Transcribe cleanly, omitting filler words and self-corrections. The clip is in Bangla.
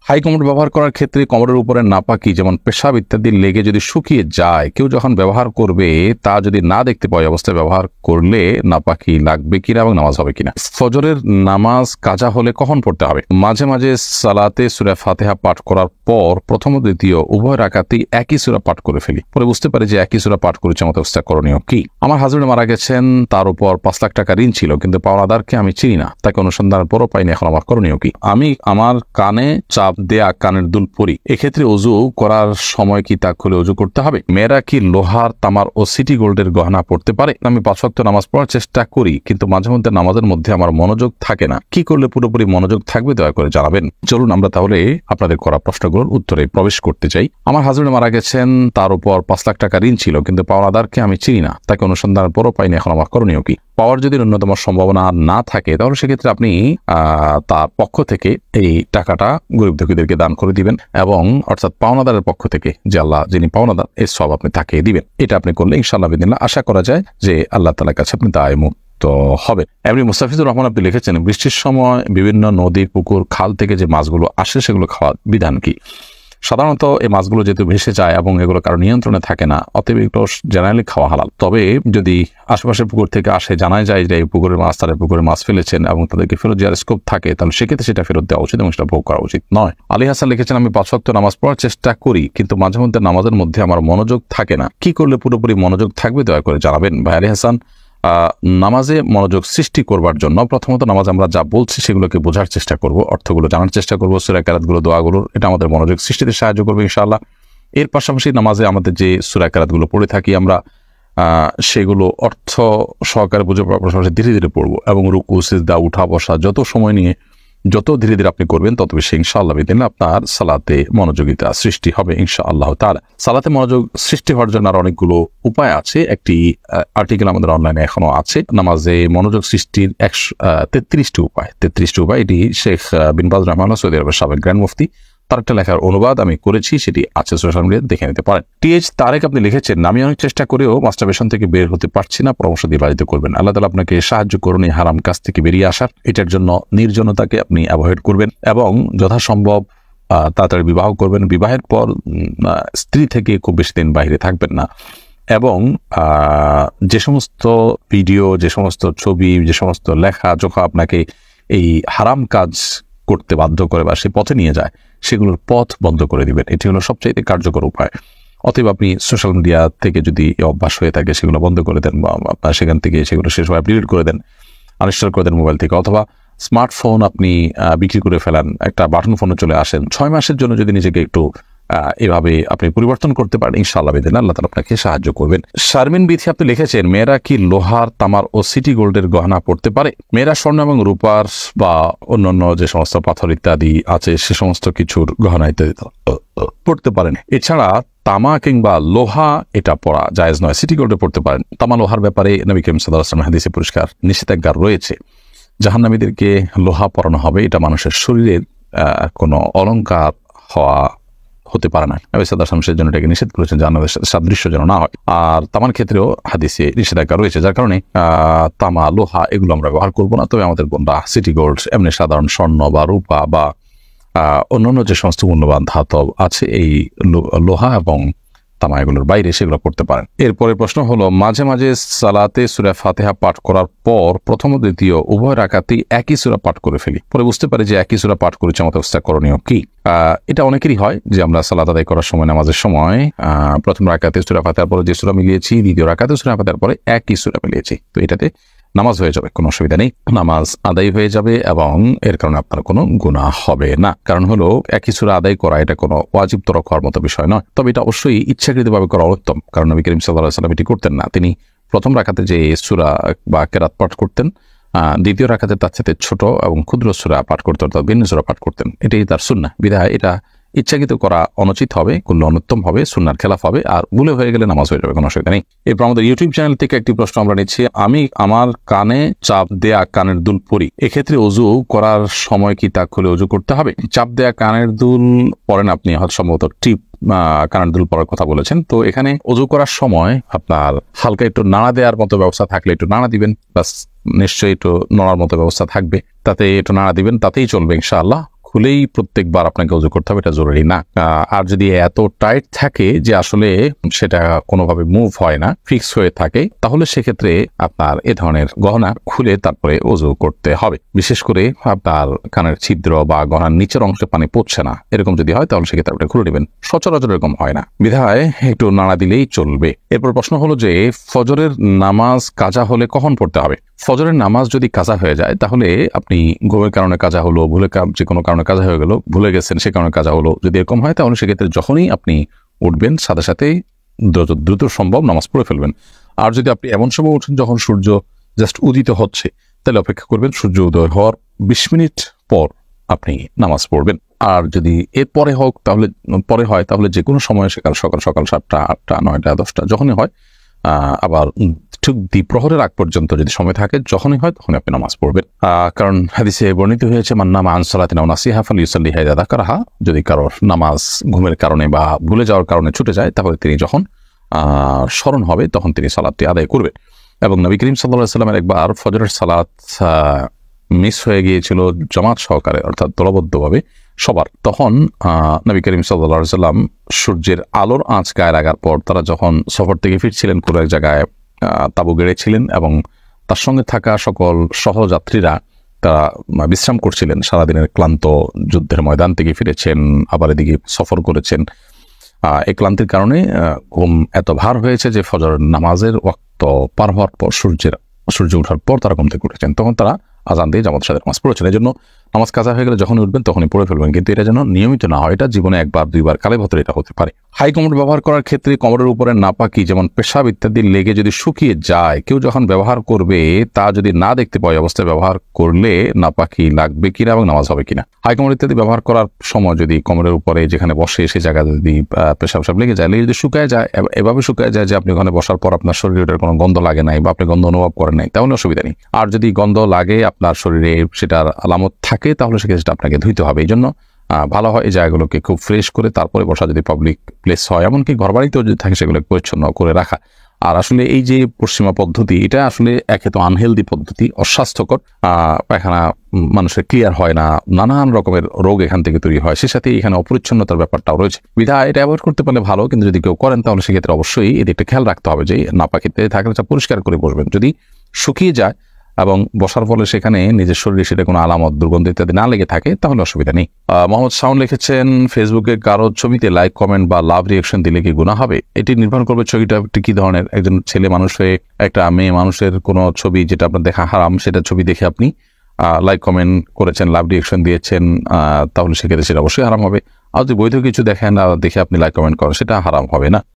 হাই কমোড ব্যবহার করার ক্ষেত্রে কমোডের উপরে নাপাকি যেমন পেশাব ইত্যাদি লেগে যদি শুকিয়ে যায়, কেউ যখন ব্যবহার করবে তা যদি না দেখতে পায় অবস্থায় ব্যবহার করলে নাপাকি লাগবে কিনা এবং নামাজ হবে কিনা। ফজরের নামাজ কাজা হলে কখন পড়তে হবে? মাঝে মাঝে সালাতে সূরা ফাতিহা পাঠ করার পর প্রথম ও দ্বিতীয় উভয় রাকাতেই একই সূরা পাঠ করে ফেলি, পরে বুঝতে পারি যে একই সূরা পাঠ করেছে, আমাদের অবস্থা করণীয় কি? আমার হাজবেন্ড মারা গেছেন, তার উপর 5 লাখ টাকা ঋণ ছিল, কিন্তু পাওনাদারকে আমি চিনি না, তাকে অনুসন্ধানের পরও পাইনি, এখন আমার করণীয় কি? আমি আমার কানে চাপ দেয়া কানের দুল পরি, এক্ষেত্রে অজু করার সময় কি তা খুলে অজু করতে হবে? মেয়েরা কি লোহার, তামার ও সিটি গোল্ডের গহনা পড়তে পারে? আমি 5 ওয়াক্ত নামাজ পড়ার চেষ্টা করি, কিন্তু মাঝে মধ্যে নামাজের মধ্যে আমার মনোযোগ থাকে না, কি করলে পুরোপুরি মনোযোগ থাকবে দয়া করে জানাবেন। চলুন আমরা তাহলে আপনাদের করা প্রশ্নগুলোর উত্তরে প্রবেশ করতে চাই। আমার হাজবেন্ড মারা গেছেন, তার উপর 5 লাখ টাকা ঋণ ছিল, কিন্তু পাওনাদারকে আমি চিনি না, তাকে অনুসন্ধানের পরও পাইনি, এখন আমার করণীয় কি? পাওয়ার যদি ন্যূনতম সম্ভাবনা না থাকে তাহলে সেক্ষেত্রে আপনি তার পক্ষ থেকে এই টাকাটা গরিব দুঃখীদেরকে দান করে দিবেন, এবং অর্থাৎ পাওনাদারের পক্ষ থেকে যে আল্লাহ যিনি পাওনাদার এই সব আপনি তাকে দিবেন। এটা আপনি করলে ইনশাআল্লাহ বিদিনিল্লাহ আশা করা যায় যে আল্লাহ তাআলার কাছে আপনি দায় মুক্ত হবে। এমনি মুস্তাফিজুর রহমান আপনি লিখেছেন, বৃষ্টির সময় বিভিন্ন নদী, পুকুর, খাল থেকে যে মাছগুলো আসে সেগুলো খাওয়ার বিধান কি? সাধারণত এই মাছগুলো যেহেতু ভেসে যায় এবং এগুলো কারো নিয়ন্ত্রণে থাকে না, অতএব এগুলো জেনারেলি খাওয়া হালাল। তবে যদি আশেপাশের পুকুর থেকে আসে, জানা যায় যে এই পুকুরের মাছ তারা পুকুরে মাছ ফেলেছেন এবং তাদেরকে ফেরত দেওয়ার স্কোপ থাকে, তাহলে সেক্ষেত্রে সেটা ফেরত দেওয়া উচিত এবং সেটা ভোগ করা উচিত নয়। আলী হাসান লিখেছেন, আমি 5 ওয়াক্ত নামাজ পড়ার চেষ্টা করি, কিন্তু মাঝে মধ্যে নামাজের মধ্যে আমার মনোযোগ থাকে না, কি করলে পুরোপুরি মনোযোগ থাকবে দয়া করে জানাবেন। ভাই আলী হাসান, নামাজে মনোযোগ সৃষ্টি করবার জন্য প্রথমত নামাজ আমরা যা বলছি সেগুলোকে বোঝার চেষ্টা করব, অর্থগুলো জানার চেষ্টা করব, সূরা কেরাতগুলো, দোয়াগুলো, এটা আমাদের মনোযোগ সৃষ্টিতে সাহায্য করবে ইনশাআল্লাহ। এর পাশাপাশি নামাজে আমাদের যে সূরা কেরাতগুলো পড়ে থাকি আমরা, সেগুলো অর্থ সহকারে বুঝে পড়ার পাশাপাশি ধীরে ধীরে পড়বো, এবং রুকু, সিজদা, উঠা বসা যত সময় নিয়ে যত ধীরে ধীরে আপনি করবেন তত বেশি ইনশাআল্লাহ বিদিনিল্লাহ আপনার সালাতে মনোযোগিতা সৃষ্টি হবে ইনশাআল্লাহ তাআলা। সালাতে মনোযোগ সৃষ্টি হওয়ার জন্য আর অনেকগুলো উপায় আছে। একটি আর্টিকেল আমাদের অনলাইনে এখনো আছে, নামাজে মনোযোগ সৃষ্টির 33টি উপায়। এটি শেখ বিন বাজ রাহমাহুল্লাহ, সৌদি আরবের সাবেক গ্র্যান্ড মুফতি, তার একটা লেখার অনুবাদ আমি করেছি, সেটি আছে সোশ্যাল মিডিয়ায়, দেখে নিতে পারেন। টিএইচ তারেক আপনি লিখেছেন, আমি অনেক চেষ্টা করেও মাস্টারবেশন থেকে বের হতে পারছি না, পরামর্শ দিয়ে বাড়িতে করবেন। আল্লাহ তাআলা আপনাকে সাহায্য করুন এই হারাম কাজ থেকে বেরিয়ে আসার। এটার জন্য নির্জনতাকে আপনি অ্যাভয়েড করবেন এবং যথাসম্ভব তাড়াতাড়ি বিবাহ করবেন। বিবাহের পর স্ত্রী থেকে খুব বেশি দিন বাইরে থাকবেন না, এবং যে সমস্ত ভিডিও, যে সমস্ত ছবি, যে সমস্ত লেখা যখন আপনাকে এই হারাম কাজ করতে বাধ্য করে বা সে পথে নিয়ে যায়, সেগুলোর পথ বন্ধ করে দিবেন। এটি হলো সবচেয়ে কার্যকর উপায়। অতএব আপনি সোশ্যাল মিডিয়া থেকে যদি অভ্যাস হয়ে থাকে সেগুলো বন্ধ করে দেন, বা আপনার সেখান থেকে সেগুলো শেষ হয় ডিলিট করে দেন, আনইনস্টল করে দেন মোবাইল থেকে, অথবা স্মার্টফোন আপনি বিক্রি করে ফেলান, একটা বাটন ফোনে চলে আসেন। 6 মাসের জন্য যদি নিজেকে একটু এভাবে আপনি পরিবর্তন করতে পারেন ইনশাআল্লাহ বিদিনিল্লাহ আল্লাহ তাআলা আপনাকে সাহায্য করবেন। শারমিন বিথি আপনি লিখেছেন, মেয়েরা কি লোহার, তামার ও সিটি গোল্ডের গহনা পড়তে পারে? মেয়েরা স্বর্ণ এবং রূপার বা অন্যান্য যে সমস্ত পাথর ইত্যাদি আছে সে সমস্ত কিছুর গহনা ইত্যাদি পড়তে পারেন। এছাড়া তামা কিংবা লোহা এটা পড়া জায়েজ নয়। সিটি গোল্ডে পড়তে পারেন। তামা লোহার ব্যাপারে নবী করিম সাল্লাল্লাহু আলাইহি ওয়াসাল্লাম হাদিসে পরিষ্কার নিষেধাজ্ঞা রয়েছে। জাহান্নামীদেরকে লোহা পরানো হবে, এটা মানুষের শরীরের কোনো অলংকার হওয়া হতে পারে না। নবী সাল্লাল্লাহু আলাইহি ওয়াসাল্লাম জন্য এটাকে নিষেধ করেছেন, জাহান্নামের সাথে সাদৃশ্য যেন না হয়। আর তামার ক্ষেত্রেও হাদিসে নিষেধাজ্ঞা রয়েছে, যার কারণে তামা, লোহা এগুলো আমরা ব্যবহার করবো না। তবে আমাদের কোনটা সিটি গোল্ড, এমনি সাধারণ স্বর্ণ বা রূপা বা অন্যান্য যে সমস্ত মূল্যবান ধাতব আছে এই লোহা এবং তামা এগুলোর বাইরে সেগুলো করতে পারেন। এরপরের প্রশ্ন হলো, মাঝে মাঝে সালাতে সূরা ফাতিহা পাঠ করার পর প্রথম ও দ্বিতীয় উভয় রাকাতেই একই সূরা পাঠ করে ফেলি, পরে বুঝতে পারি যে একই সূরা পাঠ করেছে, আমাদের অবস্থা করণীয় কি? এটা অনেকেরই হয় যে আমরা সালাত আদায় করার সময়, নামাজের সময় প্রথম রাকাতে সূরা ফাতিহার পরে যে সূরা মিলিয়েছি, দ্বিতীয় রাকাতে সূরা ফাতিহার পরে একই সূরা মিলিয়েছি, তো এটাতে নামাজ হয়ে যাবে, কোনো অসুবিধা নেই, নামাজ আদায় হয়ে যাবে এবং এর কারণে আপনার কোনো গুনাহ হবে না। কারণ হলো একই সূরা আদায় করা এটা কোনো ওয়াজিব তরক হওয়ার মতো বিষয় নয়, তবে এটা অবশ্যই ইচ্ছাকৃতভাবে করা উত্তম, কারণ নবী করিম সাল্লাল্লাহু আলাইহি ওয়াসাল্লাম এটি করতেন না। তিনি প্রথম রাকাতে যে সূরা বা কেরাত পাঠ করতেন, দ্বিতীয় রাকাতে তার সাথে ছোট এবং ক্ষুদ্র সূরা পাঠ করতেন, অর্থাৎ ভিন্ন সূরা পাঠ করতেন। এটাই তার সুন্নাহ। বিধায় এটা ইচ্ছাকৃত করা অনুচিত হবে, করলে অনুত্তম হবে, সুন্নাহর খেলাফ হবে, আর ভুলে হয়ে গেলে নামাজ হয়ে যাবে, কোনো অসুবিধা নেই। এরপর আমাদের ইউটিউব চ্যানেল থেকে একটি প্রশ্ন আমরা নিচ্ছি, আমি আমার কানে চাপ দেয়া কানের দুল পরি, এক্ষেত্রে অজু করার সময় কি তা খুলে অজু করতে হবে? চাপ দেয়া কানের দুল পরেন আপনি, হয়তো সম্ভবত টিপ কানের দুল পরার কথা বলেছেন। তো এখানে অজু করার সময় আপনার হালকা একটু নাড়া দেওয়ার মতো ব্যবস্থা থাকলে একটু নাড়া দিবেন, বাস নিশ্চয়ই একটু নড়ার মতো ব্যবস্থা থাকবে, তাতে একটু নাড়া দিবেন, তাতেই চলবে ইনশাআল্লাহ, খুলেই প্রত্যেকবার আপনাকে ওযু করতে হবে এটা জরুরি না। আর যদি এত টাইট থাকে যে আসলে সেটা কোনোভাবে মুভ হয় না, ফিক্স হয়ে থাকে, তাহলে সেক্ষেত্রে আপনার এ ধরনের গহনা খুলে তারপরে ওযু করতে হবে। বিশেষ করে আপনার কানের ছিদ্র বা গহনার নিচের অংশে পানি পড়ছে না, এরকম যদি হয় তাহলে সেক্ষেত্রে আপনি খুলে নেবেন। সচরাচর এরকম হয় না, বিধায় একটু নাড়া দিলেই চলবে। এরপর প্রশ্ন হলো যে ফজরের নামাজ কাজা হলে কখন পড়তে হবে? ফজরের নামাজ যদি কাজা হয়ে যায় তাহলে আপনি ঘুমের কারণে কাজা হলো, যে কোনো কারণে কাজা হয়ে গেল, ভুলে গেছেন সে কারণে কাজা হলো, যদি এরকম হয় তাহলে সেক্ষেত্রে যখনই আপনি উঠবেন সাথে সাথেই দ্রুত সম্ভব নামাজ পড়ে ফেলবেন। আর যদি আপনি এমন সময় উঠেন যখন সূর্য জাস্ট উদিত হচ্ছে, তাহলে অপেক্ষা করবেন সূর্য উদয় হওয়ার 20 মিনিট পর আপনি নামাজ পড়বেন। আর যদি এর পরে হোক তাহলে পরে হয় তাহলে যে কোনো সময় সকাল 7টা 8টা 9টা 10টা যখনই হয়, আবার ঠিক দ্বিপ্রহরের আগ পর্যন্ত যদি সময় থাকে যখনই হয় তখন আপনি নামাজ পড়বেন। কারণ হাদিসে বর্ণিত হয়েছে মান নামা আন সালাতিন আও নাসিহা ফালিউসাল্লিহা ইযা যাকারাহা, যদি কারোর নামাজ ঘুমের কারণে বা ভুলে যাওয়ার কারণে ছুটে যায় তাহলে তিনি যখন স্মরণ হবে তখন তিনি সালাতটি আদায় করবেন। এবং নবী করিম সাল্লাল্লাহু আলাইহি ওয়াসাল্লামের একবার ফজরের সালাত মিস হয়ে গিয়েছিল জামাত সহকারে, অর্থাৎ দলবদ্ধভাবে সবার। তখন নবী করিম সাল্লাল্লাহু আলাইহি ওয়াসাল্লাম সূর্যের আলোর আঁচ গায়ে লাগার পর তারা যখন সফর থেকে ফিরছিলেন কোনো এক জায়গায় তাঁবু গেড়েছিলেন এবং তার সঙ্গে থাকা সকল সহযাত্রীরা তারা বিশ্রাম করছিলেন, সারাদিনের ক্লান্ত যুদ্ধের ময়দান থেকে ফিরেছেন, আবার এদিকে সফর করেছেন। এই ক্লান্তির কারণে ঘুম এত ভার হয়েছে যে ফজর নামাজের ওয়াক্ত পার হওয়ার পর সূর্য ওঠার পর তারা ঘুম থেকে উঠেছেন, তখন তারা আজান দিয়ে জামাতের সাথে নামাজ পড়েছেন। এই জন্য নামাজ কাজা হয়ে গেলে যখনই উঠবেন তখনই পড়ে ফেলবেন, কিন্তু এটা যেন নিয়মিত না হয়। এটা জীবনে একবার দুইবার কালে ভদ্রে এটা হতে পারে। হাই কমোড ব্যবহার করার ক্ষেত্রে কমোডের উপরে নাপাকি যেমন পেশাব ইত্যাদি লেগে যদি শুকিয়ে যায়, কেউ যখন ব্যবহার করবে তা যদি না দেখতে পায় অবস্থায় ব্যবহার করলে নাপাকি লাগবে কিনা এবং নামাজ হবে কিনা। হাই কমোড ইত্যাদি ব্যবহার করার সময় যদি কমোডের উপরে যেখানে বসে সে জায়গায় যদি পেশাব লেগে যায়, লেগে যদি শুকায় যায়, এভাবে শুকায় যায় যে আপনি ওখানে বসার পর আপনার শরীরের কোনো গন্ধ লাগে নাই বা আপনি গন্ধ অনুভব করেন নাই, তাহলে অসুবিধা নেই। আর যদি গন্ধ লাগে আপনার শরীরে সেটার আলামত থাকে তাহলে সেটা আপনাকে ধুইতে হবে। এই জন্য ভালো হয় এই জায়গাগুলোকে খুব ফ্রেশ করে তারপরে বসা, যদি পাবলিক প্লেস হয়, এমনকি ঘরবাড়িতেও যদি থাকে সেগুলো পরিচ্ছন্ন করে রাখা। আর আসলে এই যে পশ্চিমা পদ্ধতি, এটা আসলে একে তো আনহেলদি পদ্ধতি, অস্বাস্থ্যকর। পায়খানা মানুষের ক্লিয়ার হয় না, নানান রকমের রোগ এখান থেকে তৈরি হয়, সে সাথে এখানে অপরিচ্ছন্নতার ব্যাপারটাও রয়েছে। বিধায় এটা অ্যাভয়েড করতে পারলে ভালো, কিন্তু যদি কেউ করেন তাহলে সেক্ষেত্রে অবশ্যই এদিকটা খেয়াল রাখতে হবে যে নাপাকিতে থাকলে পরিষ্কার করে বসবেন। যদি শুকিয়ে যায় এবং বসার ফলে সেখানে নিজের শরীরে সেটা কোনো আলামত দুর্গন্ধ ইত্যাদি না লেগে থাকে তাহলে অসুবিধা নেই। মোহাম্মদ সাউন্ড লিখেছেন, ফেসবুকে কারো ছবিতে লাইক, কমেন্ট বা লাভ রিয়াকশন দিলে কি গুনাহ হবে? এটি নির্ভর করবে ছবিটা কি ধরনের। একজন ছেলে মানুষ হয়ে একটা মেয়ে মানুষের কোনো ছবি যেটা আপনার দেখা হারাম, সেটা ছবি দেখে আপনি লাইক কমেন্ট করেছেন, লাভ রিয়াকশন দিয়েছেন, তাহলে সেক্ষেত্রে সেটা অবশ্যই হারাম হবে। আর যদি বৈধ কিছু দেখেন দেখে আপনি লাইক কমেন্ট করেন, সেটা হারাম হবে না।